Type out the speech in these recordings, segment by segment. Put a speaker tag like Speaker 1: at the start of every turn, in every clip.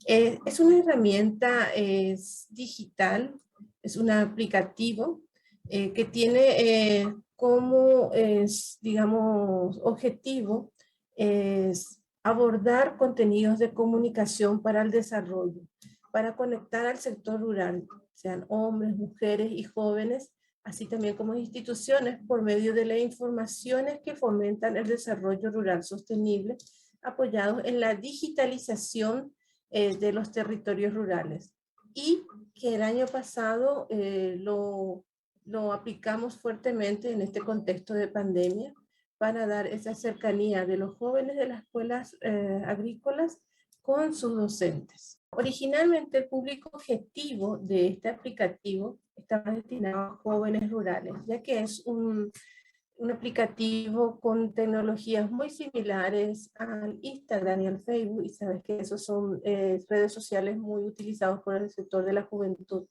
Speaker 1: Es una herramienta es digital, es un aplicativo que tiene como, digamos, objetivo es abordar contenidos de comunicación para el desarrollo, para conectar al sector rural, sean hombres, mujeres y jóvenes, así también como instituciones, por medio de las informaciones que fomentan el desarrollo rural sostenible, apoyados en la digitalización de los territorios rurales. Y que el año pasado lo aplicamos fuertemente en este contexto de pandemia para dar esa cercanía de los jóvenes de las escuelas agrícolas con sus docentes. Originalmente el público objetivo de este aplicativo estaba destinado a jóvenes rurales, ya que es un aplicativo con tecnologías muy similares al Instagram y al Facebook, y sabes que esos son redes sociales muy utilizados por el sector de la juventud.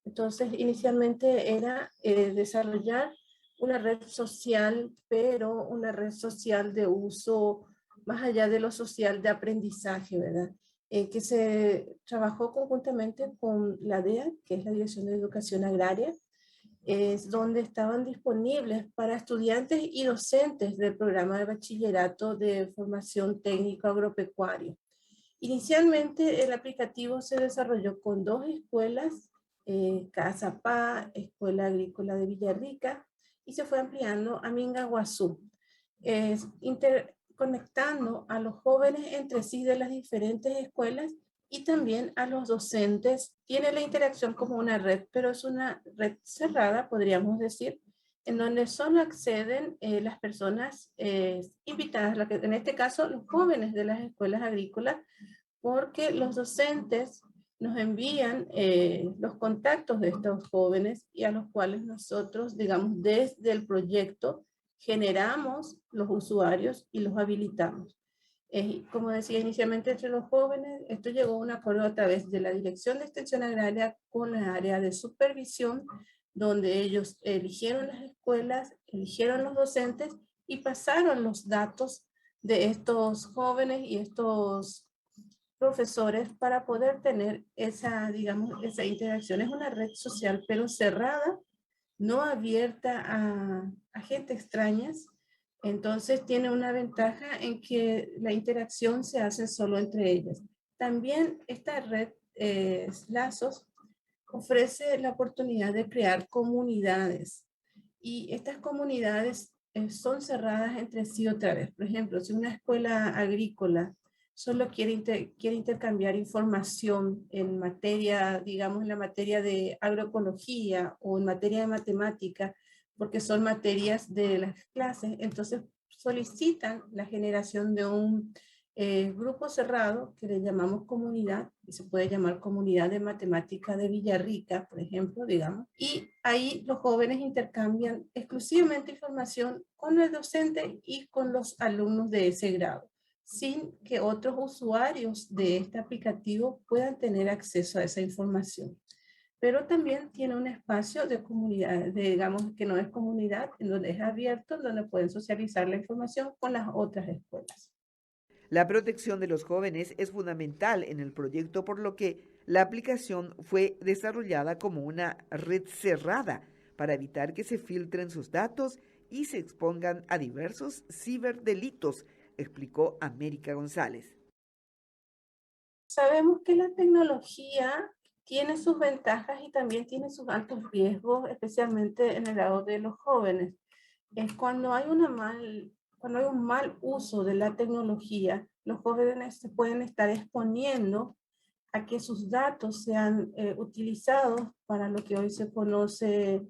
Speaker 1: Entonces, inicialmente era desarrollar una red social, pero una red social de uso más allá de lo social de aprendizaje, ¿verdad? Que se trabajó conjuntamente con la DEA, que es la Dirección de Educación Agraria, es donde estaban disponibles para estudiantes y docentes del programa de bachillerato de formación técnico agropecuario. Inicialmente el aplicativo se desarrolló con dos escuelas, Casa Pá, Escuela Agrícola de Villarrica, y se fue ampliando a Mingaguazú, conectando a los jóvenes entre sí de las diferentes escuelas y también a los docentes. Tiene la interacción como una red, pero es una red cerrada, podríamos decir, en donde solo acceden las personas invitadas, en este caso los jóvenes de las escuelas agrícolas, porque los docentes nos envían los contactos de estos jóvenes y a los cuales nosotros, digamos, desde el proyecto generamos los usuarios y los habilitamos. Como decía inicialmente, entre los jóvenes, esto llegó a un acuerdo a través de la Dirección de Extensión Agraria con la área de supervisión, donde ellos eligieron las escuelas, eligieron los docentes y pasaron los datos de estos jóvenes y estos profesores para poder tener esa, digamos, esa interacción. Es una red social, pero cerrada, no abierta a gente extrañas. Entonces tiene una ventaja en que la interacción se hace solo entre ellas. También esta red Lazos ofrece la oportunidad de crear comunidades y estas comunidades son cerradas entre sí otra vez. Por ejemplo, si una escuela agrícola solo quiere intercambiar información en materia, digamos, en la materia de agroecología o en materia de matemática, porque son materias de las clases, entonces solicitan la generación de un grupo cerrado que le llamamos comunidad, y se puede llamar comunidad de matemática de Villarrica, por ejemplo, digamos, y ahí los jóvenes intercambian exclusivamente información con el docente y con los alumnos de ese grado, sin que otros usuarios de este aplicativo puedan tener acceso a esa información. Pero también tiene un espacio de comunidad, digamos que no es comunidad, en donde es abierto, donde pueden socializar la información con las otras escuelas.
Speaker 2: La protección de los jóvenes es fundamental en el proyecto, por lo que la aplicación fue desarrollada como una red cerrada para evitar que se filtren sus datos y se expongan a diversos ciberdelitos, explicó América González.
Speaker 1: Sabemos que la tecnología tiene sus ventajas y también tiene sus altos riesgos, especialmente en el lado de los jóvenes. Es cuando hay un mal uso de la tecnología, los jóvenes se pueden estar exponiendo a que sus datos sean utilizados para lo que hoy se conoce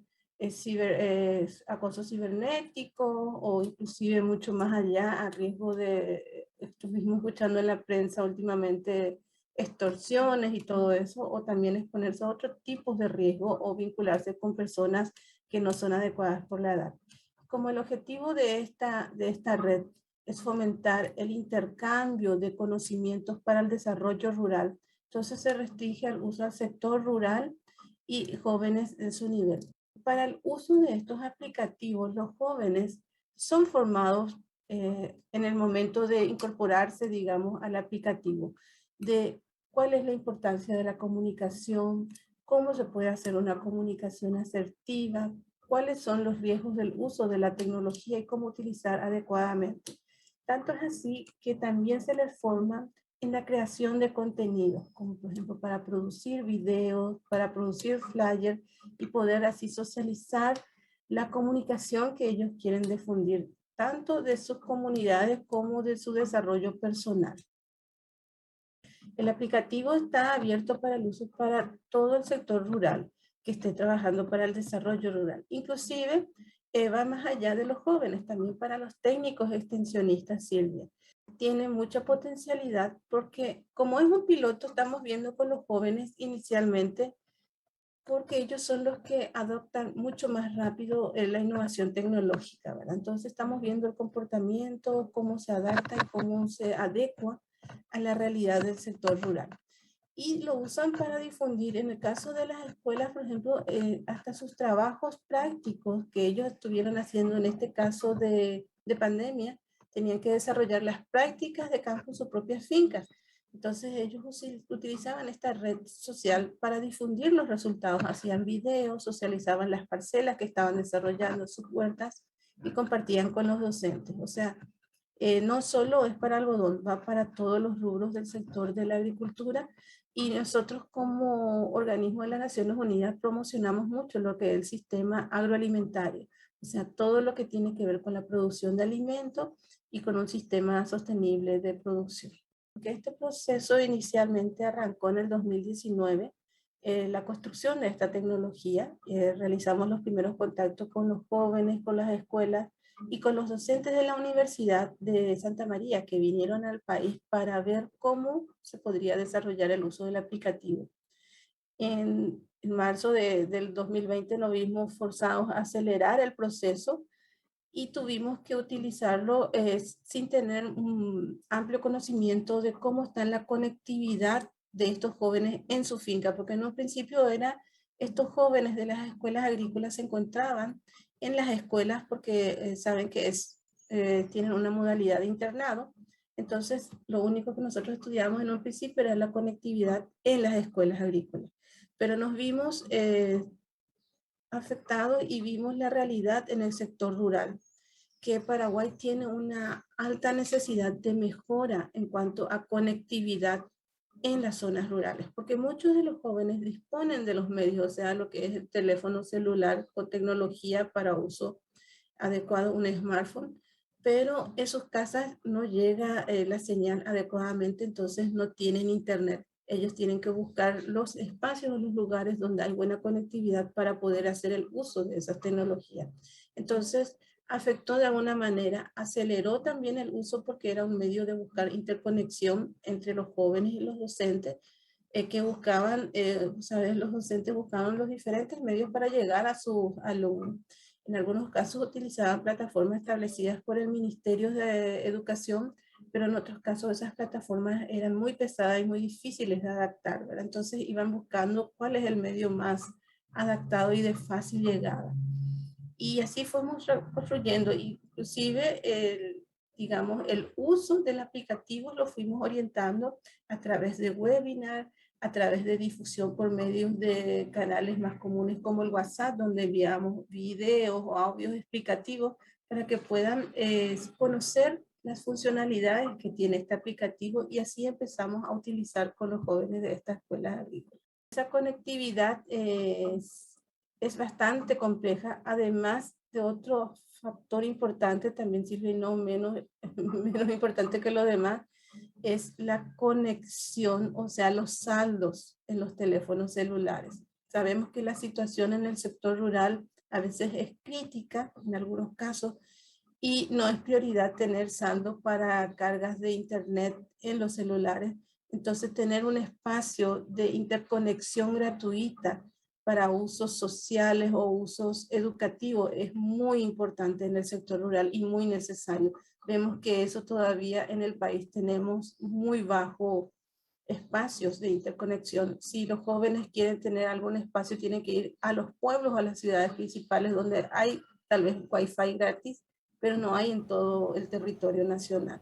Speaker 1: acoso cibernético o inclusive mucho más allá a riesgo de, estuvimos escuchando en la prensa últimamente, extorsiones y todo eso, o también exponerse a otros tipos de riesgo o vincularse con personas que no son adecuadas por la edad. Como el objetivo de esta red es fomentar el intercambio de conocimientos para el desarrollo rural, entonces se restringe al uso al sector rural y jóvenes de su nivel. Para el uso de estos aplicativos, los jóvenes son formados en el momento de incorporarse, digamos, al aplicativo, de cuál es la importancia de la comunicación, cómo se puede hacer una comunicación asertiva, cuáles son los riesgos del uso de la tecnología y cómo utilizar adecuadamente. Tanto es así que también se les forma en la creación de contenidos, como por ejemplo para producir videos, para producir flyers y poder así socializar la comunicación que ellos quieren difundir, tanto de sus comunidades como de su desarrollo personal. El aplicativo está abierto para el uso para todo el sector rural que esté trabajando para el desarrollo rural. Inclusive va más allá de los jóvenes, también para los técnicos extensionistas, Silvia. Tiene mucha potencialidad porque como es un piloto, estamos viendo con los jóvenes inicialmente porque ellos son los que adoptan mucho más rápido la innovación tecnológica, ¿verdad? Entonces estamos viendo el comportamiento, cómo se adapta y cómo se adecua a la realidad del sector rural. Y lo usan para difundir, en el caso de las escuelas, por ejemplo, hasta sus trabajos prácticos que ellos estuvieron haciendo en este caso de pandemia, tenían que desarrollar las prácticas de campo en sus propias fincas. Entonces ellos utilizaban esta red social para difundir los resultados, hacían videos, socializaban las parcelas que estaban desarrollando sus huertas y compartían con los docentes. O sea, no solo es para algodón, va para todos los rubros del sector de la agricultura y nosotros como organismo de las Naciones Unidas promocionamos mucho lo que es el sistema agroalimentario, o sea, todo lo que tiene que ver con la producción de alimentos y con un sistema sostenible de producción. Que este proceso inicialmente arrancó en el 2019, la construcción de esta tecnología. Realizamos los primeros contactos con los jóvenes, con las escuelas y con los docentes de la Universidad de Santa María que vinieron al país para ver cómo se podría desarrollar el uso del aplicativo. En marzo del 2020 nos vimos forzados a acelerar el proceso y tuvimos que utilizarlo sin tener un amplio conocimiento de cómo está la conectividad de estos jóvenes en su finca, porque en un principio estos jóvenes de las escuelas agrícolas se encontraban en las escuelas porque saben que tienen una modalidad de internado. Entonces, lo único que nosotros estudiamos en un principio era la conectividad en las escuelas agrícolas. Pero nos vimos afectado y vimos la realidad en el sector rural, que Paraguay tiene una alta necesidad de mejora en cuanto a conectividad en las zonas rurales, porque muchos de los jóvenes disponen de los medios, o sea, lo que es el teléfono celular con tecnología para uso adecuado, un smartphone, pero en sus casas no llega la señal adecuadamente, entonces no tienen internet. Ellos tienen que buscar los espacios o los lugares donde hay buena conectividad para poder hacer el uso de esas tecnologías. Entonces, afectó de alguna manera, aceleró también el uso porque era un medio de buscar interconexión entre los jóvenes y los docentes que buscaban, ¿sabes? Los docentes buscaban los diferentes medios para llegar a sus alumnos. En algunos casos utilizaban plataformas establecidas por el Ministerio de Educación, pero en otros casos esas plataformas eran muy pesadas y muy difíciles de adaptar, ¿verdad? Entonces iban buscando cuál es el medio más adaptado y de fácil llegada. Y así fuimos construyendo, inclusive digamos, el uso del aplicativo lo fuimos orientando a través de webinars, a través de difusión por medios de canales más comunes como el WhatsApp, donde enviamos videos o audios explicativos para que puedan conocer las funcionalidades que tiene este aplicativo y así empezamos a utilizar con los jóvenes de estas escuelas agrícolas. Esa conectividad es bastante compleja, además de otro factor importante, también sirve no menos, menos importante que lo demás, es la conexión, o sea, los saldos en los teléfonos celulares. Sabemos que la situación en el sector rural a veces es crítica, en algunos casos, y no es prioridad tener saldo para cargas de internet en los celulares. Entonces, tener un espacio de interconexión gratuita para usos sociales o usos educativos es muy importante en el sector rural y muy necesario. Vemos que eso todavía en el país tenemos muy bajo espacios de interconexión. Si los jóvenes quieren tener algún espacio, tienen que ir a los pueblos, a las ciudades principales donde hay tal vez wifi gratis, pero no hay en todo el territorio nacional.